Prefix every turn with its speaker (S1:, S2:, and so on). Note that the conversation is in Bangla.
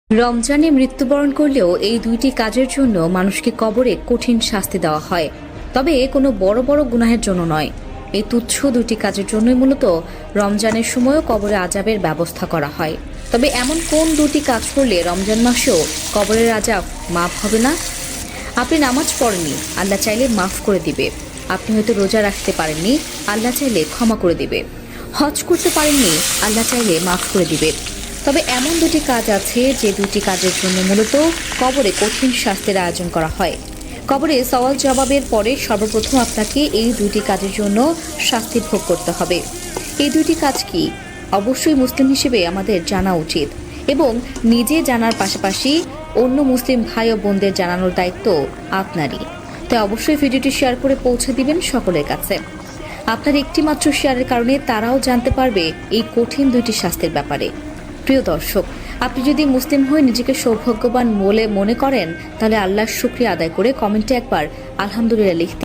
S1: রমজানে মৃত্যুবরণ করলেও এই দুইটি কাজের জন্য মানুষকে কবরে কঠিন শাস্তি দেওয়া হয়, তবে কোনো বড় বড় গুনাহের জন্য নয়। এই তুচ্ছ দুটি কাজের জন্যই মূলত রমজানের সময়ও কবরে আজাবের ব্যবস্থা করা হয়। তবে এমন কোন দুটি কাজ করলে রমজান মাসেও কবরের আজাব মাফ হবে না? আপনি নামাজ পড়েননি, আল্লাহ চাইলে মাফ করে দিবে। আপনি হয়তো রোজা রাখতে পারেননি, আল্লাহ চাইলে ক্ষমা করে দিবে। হজ করতে পারেননি, আল্লাহ চাইলে মাফ করে দিবে। তবে এমন দুটি কাজ আছে যে দুটি কাজের জন্য মূলত কবরে কঠিন শাস্তির আয়োজন করা হয়। কবরে সওয়াল জবাবের পরে সর্বপ্রথম আপনাকে এই দুটি কাজের জন্য শাস্তি ভোগ করতে হবে। এই দুটি কাজ কি, অবশ্যই মুসলিম হিসেবে আমাদের জানা উচিত এবং নিজে জানার পাশাপাশি অন্য মুসলিম ভাই ও বোনদের জানানোর দায়িত্ব আপনারই। তাই অবশ্যই ভিডিওটি শেয়ার করে পৌঁছে দিবেন সকলের কাছে। আপনার একটি মাত্র শেয়ারের কারণে তারাও জানতে পারবে এই কঠিন দুইটি শাস্তির ব্যাপারে। প্রিয় দর্শক, আপনি যদি মুসলিম হয়ে নিজেকে সৌভাগ্যবান বলে মনে করেন, তাহলে আল্লাহর শুকরিয়া আদায় করে কমেন্টে একবার আলহামদুলিল্লাহ লিখতে